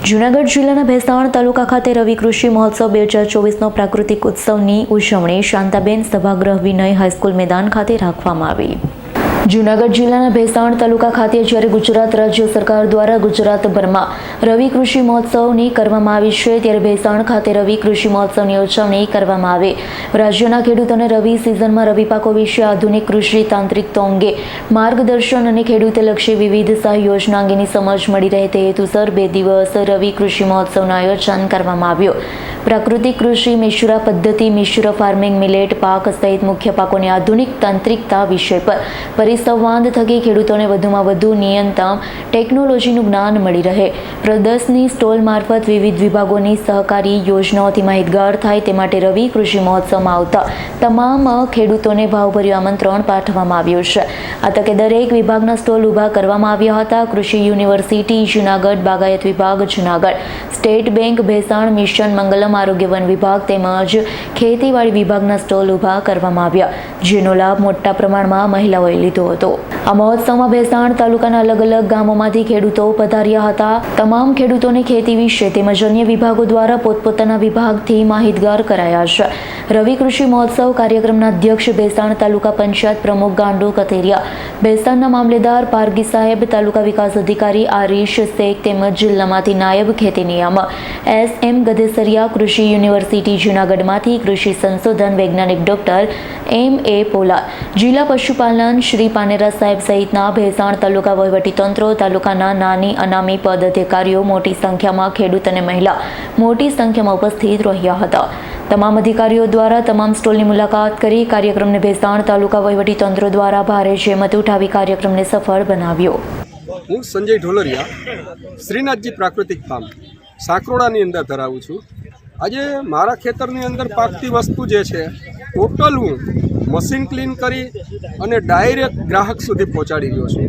જૂનાગઢ જિલ્લાના ભેસાણ તાલુકા ખાતે રવિ કૃષિ મહોત્સવ 2024નો પ્રાકૃતિક ઉત્સવની ઉજવણી શાંતાબેન સભાગૃહ વિનય હાઈસ્કૂલ મેદાન ખાતે રાખવામાં આવી। જૂનાગઢ જિલ્લાના ભેસાણ તાલુકા ખાતે જ્યારે ગુજરાત રાજ્ય સરકાર દ્વારા ગુજરાતભરમાં રવિ કૃષિ મહોત્સવની કરવામાં આવી છે, ત્યારે ભેસાણ ખાતે રવિ કૃષિ મહોત્સવની ઉજવણી કરવામાં આવી। રાજ્યના ખેડૂતોને રવિ સિઝનમાં રવિ પાકો વિશે આધુનિક કૃષિ તાંત્રિકતા અંગે માર્ગદર્શન અને ખેડૂતલક્ષી વિવિધ સહાય યોજના અંગેની સમજ મળી રહે તે હેતુસર 2 દિવસ રવિ કૃષિ મહોત્સવનું આયોજન કરવામાં આવ્યું। પ્રાકૃતિક કૃષિ, મિશ્ર પદ્ધતિ, મિશ્ર ફાર્મિંગ, મિલેટ પાક સહિત મુખ્ય પાકોની આધુનિક તાંત્રિકતા વિષય પર પરિસંવાદ થકી ખેડૂતોને વધુમાં વધુ નવીનતમ ટેકનોલોજીનું જ્ઞાન મળી રહે, પ્રદર્શની સ્ટોલ મારફત વિવિધ વિભાગોની સહકારી યોજનાઓથી માહિતગાર થાય તે માટે રવિ કૃષિ મહોત્સવમાં આવતા તમામ ખેડૂતોને ભાવભર્યું આમંત્રણ પાઠવવામાં આવ્યું છે। આ તકે દરેક વિભાગના સ્ટોલ ઊભા કરવામાં આવ્યા હતા। કૃષિ યુનિવર્સિટી જૂનાગઢ, બાગાયત વિભાગ Junagadh, state bank Bhesan, mission Mangalam આરોગ્ય વન વિભાગ તેમજ ખેતીવાડી વિભાગના સ્ટોલ ઊભા કરવામાં આવ્યા, જેનો લાભ મોટા પ્રમાણમાં મહિલાઓએ લીધો હતો। આ મહોત્સવમાં ભેસાણ તાલુકાના અલગ અલગ ગામોમાંથી ખેડૂતો પધાર્યા હતા। તમામ ખેડૂતોને ખેતી વિશે તેમજ અન્ય વિભાગો દ્વારા પોતપોતાના વિભાગથી માહિતગાર કરાયા છે। રવિ કૃષિ મહોત્સવ કાર્યક્રમના અધ્યક્ષ ભેસાણ તાલુકા પંચાયત પ્રમુખ ગાંડુ કથેરિયા, ભેસાણના મામલેદાર પારગી સાહેબ, તાલુકા વિકાસ અધિકારી આરીશ શેખ તેમજ જિલ્લામાંથી નાયબ ખેતી નિયામક SM ગધેસરિયા, કૃષિ યુનિવર્સિટી જૂનાગઢમાંથી કૃષિ સંશોધન વૈજ્ઞાનિક ડોક્ટર MA પોલાર, જિલ્લા પશુપાલન શ્રી પાનેરા સાહેબ સહિતના ભેસાણ તાલુકા વહીવટીતંત્રો, તાલુકાના નાની અનામી પદ અધિકારીઓ મોટી સંખ્યામાં, ખેડૂત અને મહિલા મોટી સંખ્યામાં ઉપસ્થિત રહ્યા હતા। તમામ અધિકારીઓ દ્વારા તમામ સ્ટોલની મુલાકાત કરી કાર્યક્રમને ભેસાણ તાલુકા વહીવટીતંત્રો દ્વારા ભારે જહેમત ઉઠાવી કાર્યક્રમને સફળ બનાવ્યો। હું સંજય ઢોલરિયા શ્રીનાથજી પ્રાકૃતિક ફાર્મ સાંકરોડાની અંદર ધરાવું છું। આજે મારા ખેતરની અંદર પાકતી વસ્તુ જે છે ટોટલ હું મશીન ક્લીન કરી અને ડાયરેક્ટ ગ્રાહક સુધી પહોંચાડી રહ્યો છું।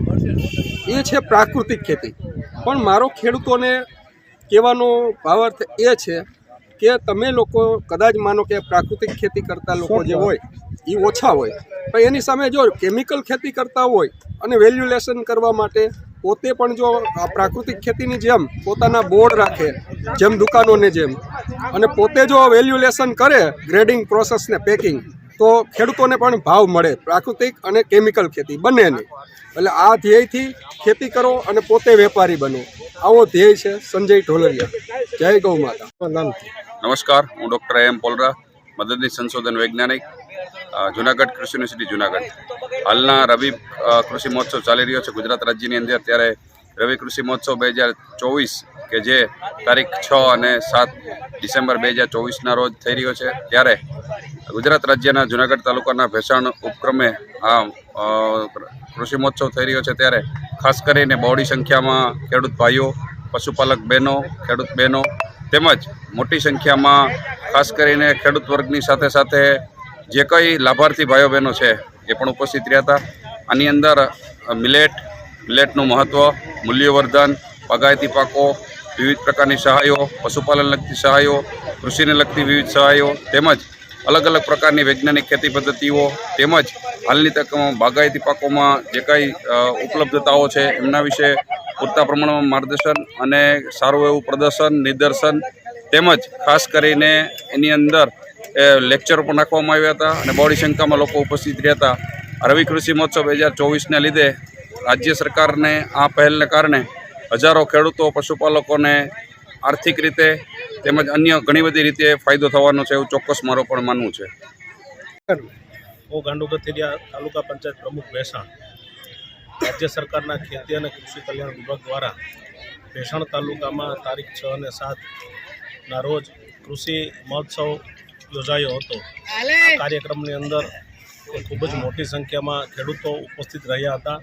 એ છે પ્રાકૃતિક ખેતી। પણ મારો ખેડૂતોને કહેવાનો ભાવાર્થ એ છે કે તમે લોકો કદાચ માનો કે પ્રાકૃતિક ખેતી કરતા લોકો જે હોય એ ઓછા હોય, પણ એની સામે જો કેમિકલ ખેતી કરતા હોય અને વેલ્યુલેશન કરવા માટે પોતે પણ જો પ્રાકૃતિક ખેતીની જેમ પોતાના બોર્ડ રાખે, જેમ દુકાનોને જેમ, અને પોતે જો વેલ્યુલેશન કરે, ગ્રેડિંગ પ્રોસેસ ને પેકિંગ, તો ખેડૂતોને પણ ભાવ મળે, પ્રાકૃતિક અને કેમિકલ ખેતી બંનેની। એટલે આ ધ્યેયથી ખેતી કરો અને પોતે વેપારી બનો, આવો ધ્યેય છે સંજય ઢોલરિયા। જય ગૌ માતા। નમસ્કાર, હું ડૉક્ટર AM પોલરા, મદદની સંશોધન વૈજ્ઞાનિક, જૂનાગઢ કૃષિ યુનિવર્સિટી જૂનાગઢ। હાલના રવિ કૃષિ મહોત્સવ ચાલી રહ્યો છે ગુજરાત રાજ્યની અંદર, ત્યારે રવિ કૃષિ મહોત્સવ 2024 કે જે તારીખ 6 અને 7 ડિસેમ્બર 2024ના રોજ થઈ રહ્યો છે, ત્યારે ગુજરાત રાજ્યના જૂનાગઢ તાલુકાના ભેસાણ ઉપક્રમે આ કૃષિ મહોત્સવ થઈ રહ્યો છે। ત્યારે ખાસ કરીને બહોળી સંખ્યામાં ખેડૂત ભાઈઓ, પશુપાલક બહેનો, ખેડૂત બહેનો તેમજ મોટી સંખ્યામાં ખાસ કરીને ખેડૂત વર્ગની સાથે સાથે જે કંઈ લાભાર્થી ભાઈઓ બહેનો છે એ પણ ઉપસ્થિત રહ્યા હતા। આની અંદર મિલેટનું મહત્ત્વ, મૂલ્યવર્ધન, બાગાયતી પાકો, વિવિધ પ્રકારની સહાયો, પશુપાલન લગતી સહાયો, કૃષિને લગતી વિવિધ સહાયો તેમજ અલગ અલગ પ્રકારની વૈજ્ઞાનિક ખેતી પદ્ધતિઓ તેમજ હાલની તકમાં બાગાયતી પાકોમાં જે કંઈ ઉપલબ્ધતાઓ છે એમના વિશે પૂરતા પ્રમાણમાં માર્ગદર્શન અને સારું એવું પ્રદર્શન, નિદર્શન તેમજ ખાસ કરીને એની અંદર લેક્ચરો પણ રાખવામાં આવ્યા હતા અને બહોળી સંખ્યામાં લોકો ઉપસ્થિત રહ્યા હતા। રવિ કૃષિ મહોત્સવ 2024ને લીધે રાજ્ય સરકારને આ પહેલને કારણે હજારો ખેડૂતો, પશુપાલકોને આર્થિક રીતે તેમજ અન્ય ઘણી બધી રીતે ફાયદો થવાનો છે એવું ચોક્કસ મારો પણ માનવું છે। હું ગાંડુ કથેરિયા, તાલુકા પંચાયત પ્રમુખ ભેસાણ। રાજ્ય સરકારના ખેતી અને કૃષિ કલ્યાણ વિભાગ દ્વારા ભેસાણ તાલુકામાં તારીખ 6 અને 7ના રોજ કૃષિ મહોત્સવ યોજાયો હતો। આ કાર્યક્રમની અંદર ખૂબ જ મોટી સંખ્યામાં ખેડૂતો ઉપસ્થિત રહ્યા હતા,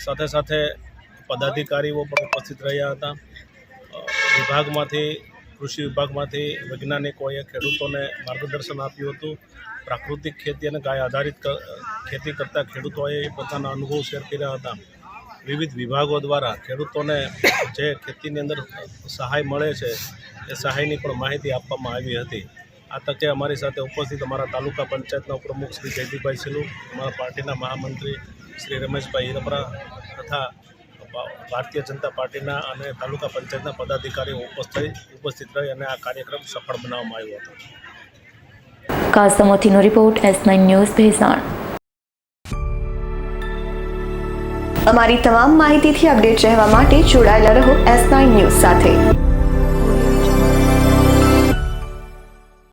સાથે સાથે પદાધિકારીઓ પણ ઉપસ્થિત રહ્યા હતા। વિભાગમાંથી, કૃષિ વિભાગમાંથી વૈજ્ઞાનિકોએ ખેડૂતોને માર્ગદર્શન આપ્યું હતું। પ્રાકૃતિક ખેતી અને ગાય આધારિત ખેતી કરતા ખેડૂતોએ પોતાના અનુભવ શેર કર્યા હતા। વિવિધ વિભાગો દ્વારા ખેડૂતોને જે ખેતીની અંદર સહાય મળે છે એ સહાયની પણ માહિતી આપવામાં આવી હતી। આ તકે અમારી સાથે ઉપસ્થિત અમારા તાલુકા પંચાયતના પ્રમુખ શ્રી જયદીપભાઈ સિલુ, અમારા પાર્ટીના મહામંત્રી શ્રી રમેશભાઈ હિરપરા તથા ભારતીય જનતા પાર્ટીના અને તાલુકા પંચાયતના પદાધિકારીઓ ઉપસ્થિત રહી અને આ કાર્યક્રમ સફળ બનાવવામાં આવ્યો હતો. કાસમોથીનો રિપોર્ટ S9 ન્યૂઝ ભેસાણ. અમારી તમામ માહિતીથી અપડેટ રહેવા માટે જોડાયેલા રહો S9 ન્યૂઝ સાથે.